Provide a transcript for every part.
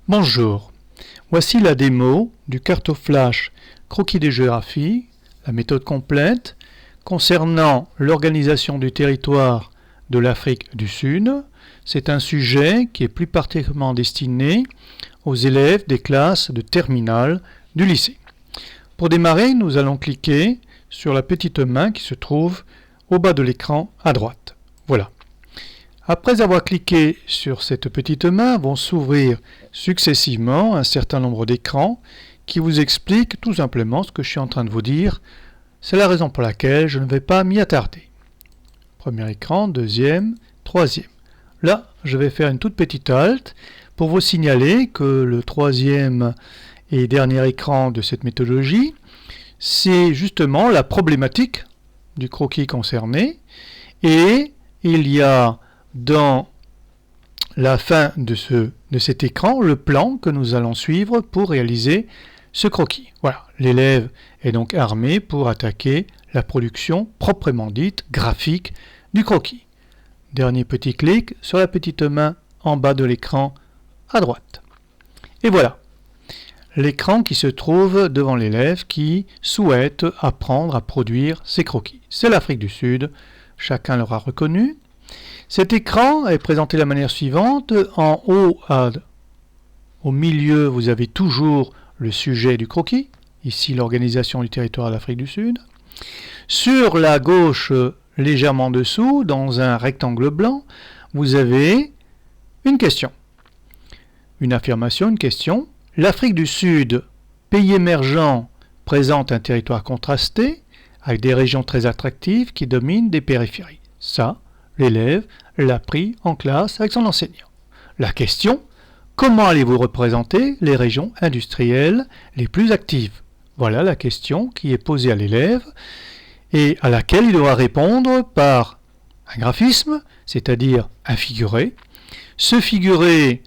Bonjour, voici la démo du cartoflash croquis de géographie, la méthode complète, concernant l'organisation du territoire de l'Afrique du Sud. C'est un sujet qui est plus particulièrement destiné aux élèves des classes de terminale du lycée. Pour démarrer, nous allons cliquer sur la petite main qui se trouve au bas de l'écran à droite. Voilà. Après avoir cliqué sur cette petite main, vont s'ouvrir successivement un certain nombre d'écrans qui vous expliquent tout simplement ce que je suis en train de vous dire. C'est la raison pour laquelle je ne vais pas m'y attarder. Premier écran, deuxième, troisième. Là, je vais faire une toute petite halte pour vous signaler que le troisième et dernier écran de cette méthodologie, c'est justement la problématique du croquis concerné, et il y a dans la fin de cet écran le plan que nous allons suivre pour réaliser ce croquis. Voilà, l'élève est donc armé pour attaquer la production proprement dite graphique du croquis. Dernier petit clic sur la petite main en bas de l'écran à droite. Et voilà, l'écran qui se trouve devant l'élève qui souhaite apprendre à produire ses croquis. C'est l'Afrique du Sud, chacun l'aura reconnu. Cet écran est présenté de la manière suivante. En haut, au milieu, vous avez toujours le sujet du croquis, ici l'organisation du territoire d'Afrique du Sud. Sur la gauche, légèrement dessous, dans un rectangle blanc, vous avez une question. Une affirmation, une question. L'Afrique du Sud, pays émergent, présente un territoire contrasté, avec des régions très attractives qui dominent des périphéries. Ça, l'élève l'a pris en classe avec son enseignant. La question, comment allez-vous représenter les régions industrielles les plus actives? Voilà la question qui est posée à l'élève et à laquelle il devra répondre par un graphisme, c'est-à-dire un figuré. Ce figuré,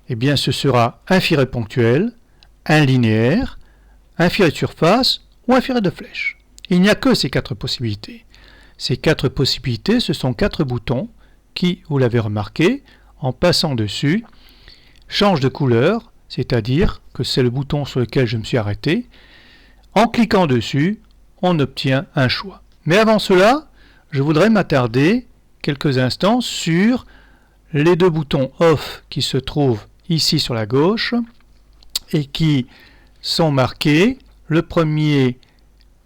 eh bien, ce sera un filet ponctuel, un linéaire, un filet de surface ou un filet de flèche. Il n'y a que ces quatre possibilités. Ces quatre possibilités, ce sont quatre boutons qui, vous l'avez remarqué, en passant dessus, changent de couleur, c'est-à-dire que c'est le bouton sur lequel je me suis arrêté. En cliquant dessus, on obtient un choix. Mais avant cela, je voudrais m'attarder quelques instants sur les deux boutons OFF qui se trouvent ici sur la gauche et qui sont marqués. Le premier,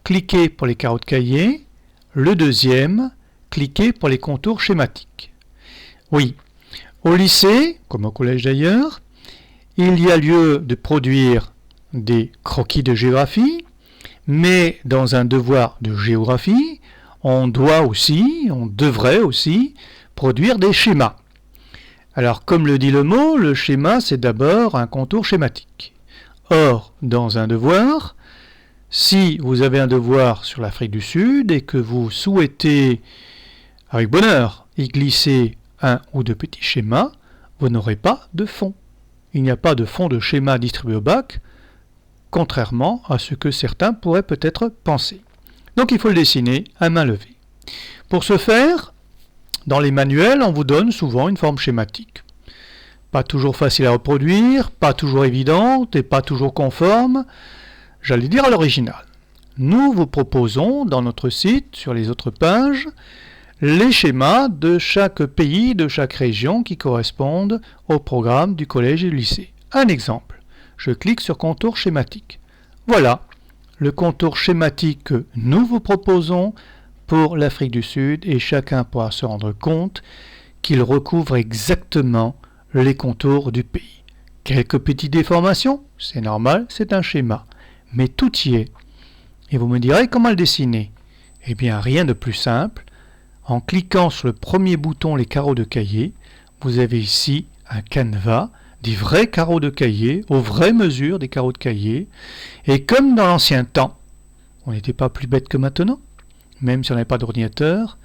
cliquez pour les carreaux de cahier. Le deuxième, cliquez pour les contours schématiques. Oui, au lycée, comme au collège d'ailleurs, il y a lieu de produire des croquis de géographie, mais dans un devoir de géographie, on devrait aussi produire des schémas. Alors, comme le dit le mot, le schéma, c'est d'abord un contour schématique. Or, dans un devoir, si vous avez un devoir sur l'Afrique du Sud et que vous souhaitez, avec bonheur, y glisser un ou deux petits schémas, vous n'aurez pas de fond. Il n'y a pas de fond de schéma distribué au bac, contrairement à ce que certains pourraient peut-être penser. Donc il faut le dessiner à main levée. Pour ce faire, dans les manuels, on vous donne souvent une forme schématique. Pas toujours facile à reproduire, pas toujours évidente et pas toujours conforme, j'allais dire à l'original. Nous vous proposons dans notre site, sur les autres pages, les schémas de chaque pays, de chaque région qui correspondent au programme du collège et du lycée. Un exemple, je clique sur contour schématique. Voilà le contour schématique que nous vous proposons pour l'Afrique du Sud et chacun pourra se rendre compte qu'il recouvre exactement les contours du pays. Quelques petites déformations, c'est normal, c'est un schéma, mais tout y est. Et vous me direz comment le dessiner? Eh bien, rien de plus simple. En cliquant sur le premier bouton, les carreaux de cahier, vous avez ici un canevas, des vrais carreaux de cahier, aux vraies mesures des carreaux de cahier. Et comme dans l'ancien temps, on n'était pas plus bête que maintenant, même si on n'avait pas d'ordinateur,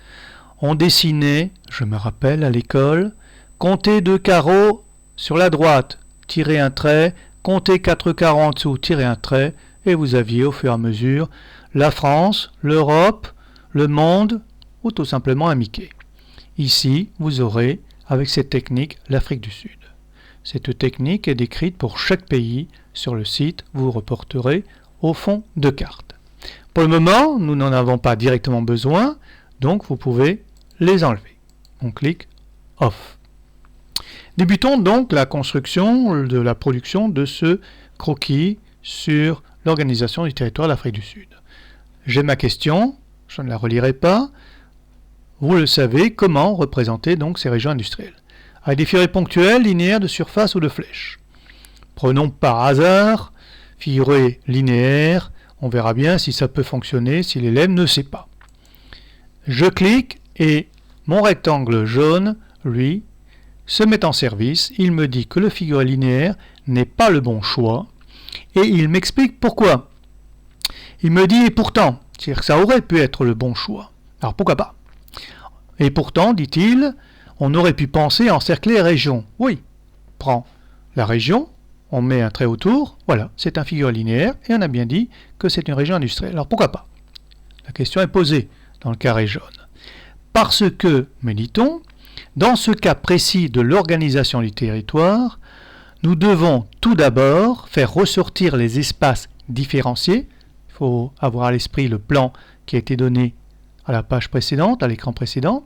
on dessinait, je me rappelle à l'école, compter 2 carreaux sur la droite, tirer un trait, compter 4 carreaux en dessous, tirer un trait, et vous aviez au fur et à mesure la France, l'Europe, le monde, ou tout simplement un Mickey. Ici, vous aurez, avec cette technique, l'Afrique du Sud. Cette technique est décrite pour chaque pays sur le site, vous reporterez au fond de carte. Pour le moment, nous n'en avons pas directement besoin, donc vous pouvez les enlever. On clique Off. Débutons donc la construction de la production de ce croquis sur l'organisation du territoire d'Afrique du Sud. J'ai ma question, je ne la relirai pas. Vous le savez, comment représenter donc ces régions industrielles? Avec des figurés ponctuels, linéaires, de surface ou de flèches. Prenons par hasard, figuré linéaire, on verra bien si ça peut fonctionner si l'élève ne sait pas. Je clique et mon rectangle jaune, lui, se met en service. Il me dit que le figuré linéaire n'est pas le bon choix et il m'explique pourquoi. Il me dit et pourtant, c'est-à-dire que ça aurait pu être le bon choix. Alors pourquoi pas? Et pourtant, dit-il, on aurait pu penser à encercler les régions. Oui, prends la région, on met un trait autour, voilà, c'est un figuré linéaire et on a bien dit que c'est une région industrielle. Alors pourquoi pas? La question est posée dans le carré jaune. Parce que, me dit-on, dans ce cas précis de l'organisation du territoire, nous devons tout d'abord faire ressortir les espaces différenciés. Il faut avoir à l'esprit le plan qui a été donné à la page précédente, à l'écran précédent.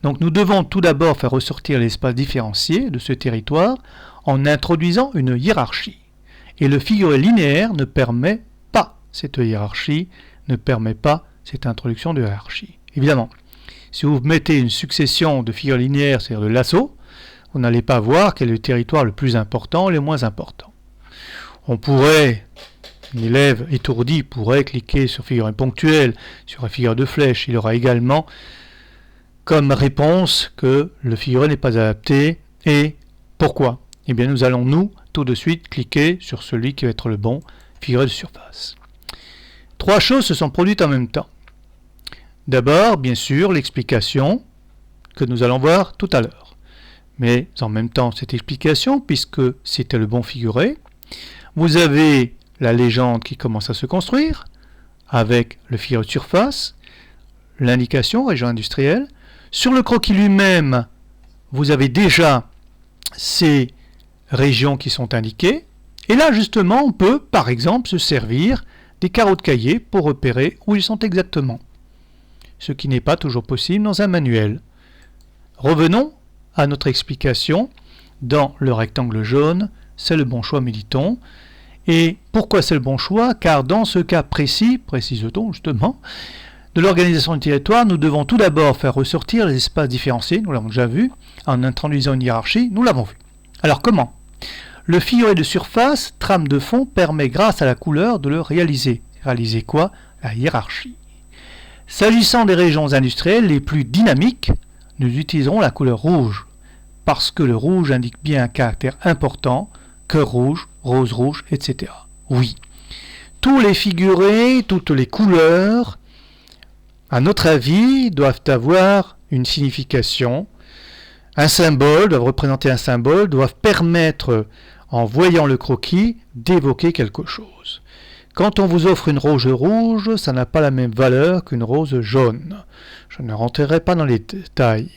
Donc nous devons tout d'abord faire ressortir l'espace différencié de ce territoire en introduisant une hiérarchie. Et le figuré linéaire ne permet pas cette hiérarchie, ne permet pas cette introduction de hiérarchie. Évidemment, si vous mettez une succession de figures linéaires, c'est-à-dire de lassos, vous n'allez pas voir quel est le territoire le plus important et le moins important. On pourrait, un élève étourdi pourrait cliquer sur figure ponctuelle, sur la figure de flèche. Il aura également comme réponse que le figuré n'est pas adapté. Et pourquoi? Eh bien, nous allons, nous, tout de suite, cliquer sur celui qui va être le bon figuré de surface. Trois choses se sont produites en même temps. D'abord, bien sûr, l'explication que nous allons voir tout à l'heure. Mais en même temps, cette explication, puisque c'était le bon figuré, vous avez la légende qui commence à se construire, avec le figuré de surface, l'indication région industrielle. Sur le croquis lui-même, vous avez déjà ces régions qui sont indiquées. Et là, justement, on peut, par exemple, se servir des carreaux de cahier pour repérer où ils sont exactement. Ce qui n'est pas toujours possible dans un manuel. Revenons à notre explication. Dans le rectangle jaune, c'est le bon choix, me dit-on. Et pourquoi c'est le bon choix? Car dans ce cas précis, précise-t-on justement, de l'organisation du territoire, nous devons tout d'abord faire ressortir les espaces différenciés, nous l'avons déjà vu, en introduisant une hiérarchie, nous l'avons vu. Alors comment? Le figuré de surface, trame de fond, permet grâce à la couleur de le réaliser. Réaliser quoi? La hiérarchie. S'agissant des régions industrielles les plus dynamiques, nous utiliserons la couleur rouge, parce que le rouge indique bien un caractère important, cœur rouge, rose rouge, etc. Oui, tous les figurés, toutes les couleurs, à notre avis, doivent avoir une signification. Un symbole, doivent représenter un symbole, doivent permettre, en voyant le croquis, d'évoquer quelque chose. Quand on vous offre une rose rouge, ça n'a pas la même valeur qu'une rose jaune. Je ne rentrerai pas dans les détails.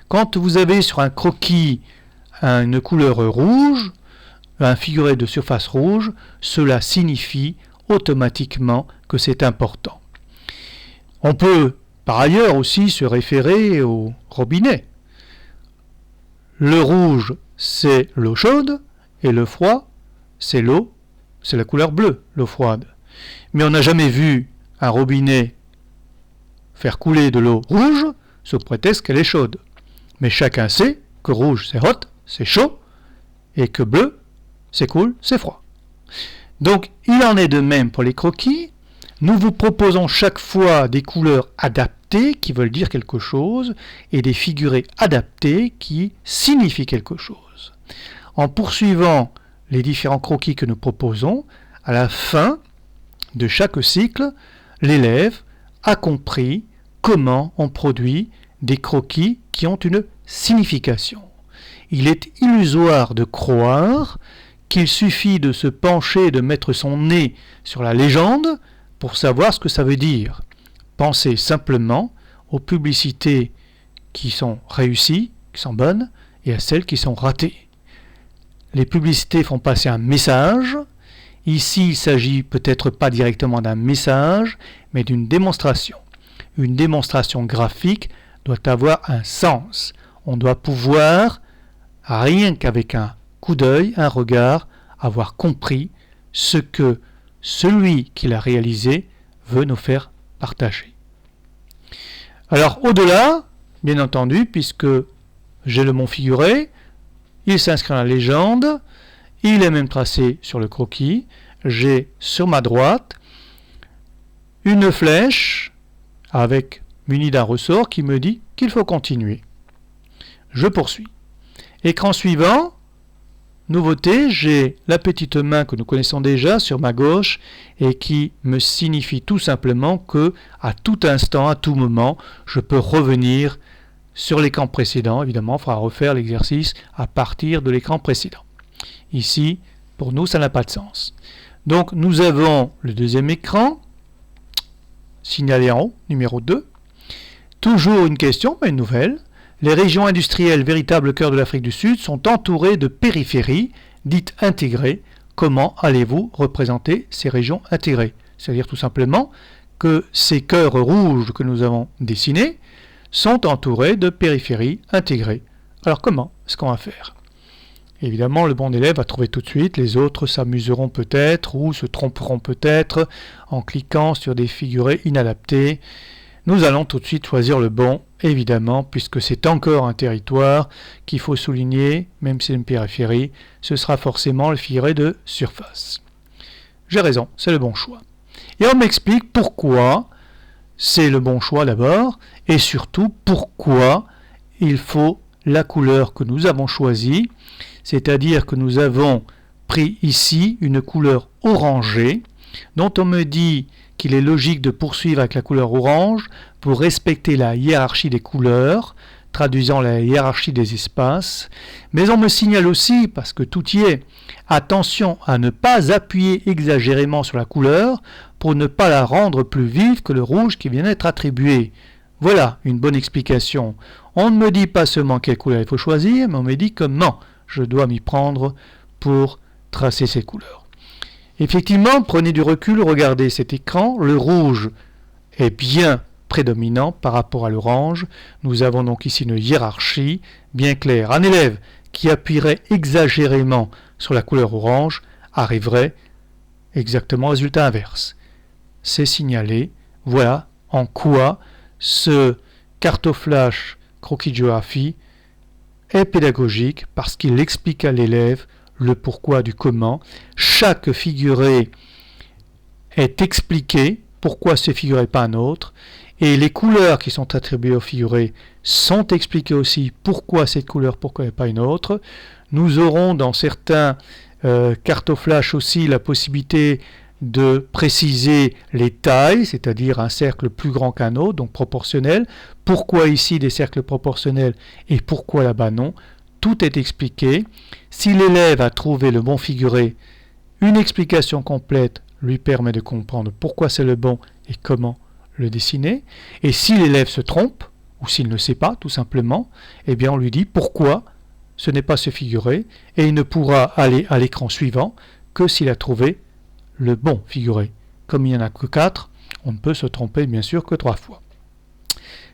Quand vous avez sur un croquis une couleur rouge, un figuré de surface rouge, cela signifie automatiquement que c'est important. On peut par ailleurs aussi se référer au robinet. Le rouge, c'est l'eau chaude, et le froid, c'est l'eau, c'est la couleur bleue, l'eau froide. Mais on n'a jamais vu un robinet faire couler de l'eau rouge sous prétexte qu'elle est chaude. Mais chacun sait que rouge, c'est hot, c'est chaud, et que bleu, c'est cool, c'est froid. Donc, il en est de même pour les croquis. Nous vous proposons chaque fois des couleurs adaptées qui veulent dire quelque chose et des figurés adaptés qui signifient quelque chose. En poursuivant les différents croquis que nous proposons, à la fin de chaque cycle, l'élève a compris comment on produit des croquis qui ont une signification. Il est illusoire de croire qu'il suffit de se pencher et de mettre son nez sur la légende pour savoir ce que ça veut dire. Pensez simplement aux publicités qui sont réussies, qui sont bonnes, et à celles qui sont ratées. les publicités font passer un message. Ici, il s'agit peut-être pas directement d'un message, mais d'une démonstration. Une démonstration graphique doit avoir un sens. On doit pouvoir, rien qu'avec un coup d'œil, un regard, avoir compris ce que celui qui l'a réalisé veut nous faire partager. Alors, au-delà, bien entendu, puisque j'ai le mont figuré, il s'inscrit dans la légende, il est même tracé sur le croquis. J'ai sur ma droite une flèche munie d'un ressort qui me dit qu'il faut continuer. Je poursuis. Écran suivant, nouveauté, j'ai la petite main que nous connaissons déjà sur ma gauche et qui me signifie tout simplement que à tout instant, à tout moment, je peux revenir sur l'écran précédent. Évidemment, il faudra refaire l'exercice à partir de l'écran précédent. Ici, pour nous, ça n'a pas de sens. Donc, nous avons le deuxième écran, signalé en haut, numéro 2. Toujours une question, mais une nouvelle. Les régions industrielles, véritables cœur de l'Afrique du Sud, sont entourées de périphéries, dites intégrées. Comment allez-vous représenter ces régions intégrées? C'est-à-dire tout simplement que ces cœurs rouges que nous avons dessinés sont entourés de périphéries intégrées. Alors comment est-ce qu'on va faire? Évidemment, le bon élève va trouver tout de suite, les autres s'amuseront peut-être ou se tromperont peut-être en cliquant sur des figurés inadaptés. Nous allons tout de suite choisir le bon, évidemment, puisque c'est encore un territoire qu'il faut souligner, même si c'est une périphérie, ce sera forcément le figuré de surface. J'ai raison, c'est le bon choix. Et on m'explique pourquoi c'est le bon choix d'abord, et surtout pourquoi il faut la couleur que nous avons choisie, c'est-à-dire que nous avons pris ici une couleur orangée, dont on me dit qu'il est logique de poursuivre avec la couleur orange pour respecter la hiérarchie des couleurs, traduisant la hiérarchie des espaces, mais on me signale aussi, parce que tout y est, attention à ne pas appuyer exagérément sur la couleur pour ne pas la rendre plus vive que le rouge qui vient d'être attribué. Voilà une bonne explication. On ne me dit pas seulement quelle couleur il faut choisir, mais on me dit comment je dois m'y prendre pour tracer ces couleurs. Effectivement, prenez du recul, regardez cet écran, le rouge est bien prédominant par rapport à l'orange. Nous avons donc ici une hiérarchie bien claire. Un élève qui appuierait exagérément sur la couleur orange arriverait exactement au résultat inverse. C'est signalé. Voilà en quoi ce cartoflash croquis de géographie est pédagogique parce qu'il explique à l'élève le pourquoi du comment. Chaque figuré est expliqué, pourquoi ce figuré pas un autre, et les couleurs qui sont attribuées au figuré sont expliquées aussi, pourquoi cette couleur, pourquoi pas une autre. Nous aurons dans certains cartoflash aussi la possibilité de préciser les tailles, c'est-à-dire un cercle plus grand qu'un autre, donc proportionnel. Pourquoi ici des cercles proportionnels et pourquoi là-bas non? Tout est expliqué. Si l'élève a trouvé le bon figuré, une explication complète lui permet de comprendre pourquoi c'est le bon et comment le dessiner. Et si l'élève se trompe, ou s'il ne sait pas tout simplement, eh bien on lui dit pourquoi ce n'est pas ce figuré, et il ne pourra aller à l'écran suivant que s'il a trouvé le bon figuré. Comme il n'y en a que 4, on ne peut se tromper bien sûr que 3 fois.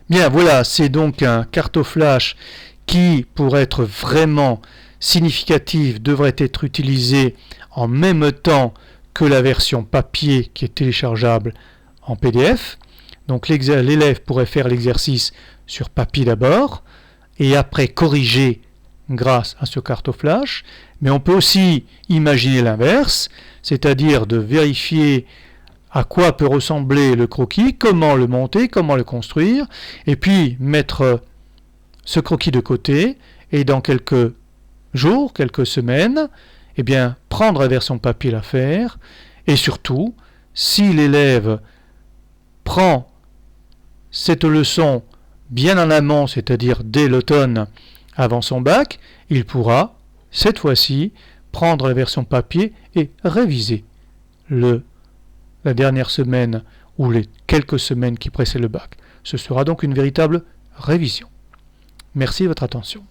Bien, voilà, c'est donc un cartoflash qui, pour être vraiment significatif, devrait être utilisé en même temps que la version papier qui est téléchargeable en PDF. Donc l'élève pourrait faire l'exercice sur papier d'abord et après corriger grâce à ce cartoflash, mais on peut aussi imaginer l'inverse, c'est-à-dire de vérifier à quoi peut ressembler le croquis, comment le monter, comment le construire, et puis mettre ce croquis de côté, et dans quelques jours, quelques semaines, eh bien, prendre la version papier la faire, et surtout, si l'élève prend cette leçon bien en amont, c'est-à-dire dès l'automne, avant son bac, il pourra, cette fois-ci, prendre la version papier et réviser la dernière semaine ou les quelques semaines qui précèdent le bac. Ce sera donc une véritable révision. Merci de votre attention.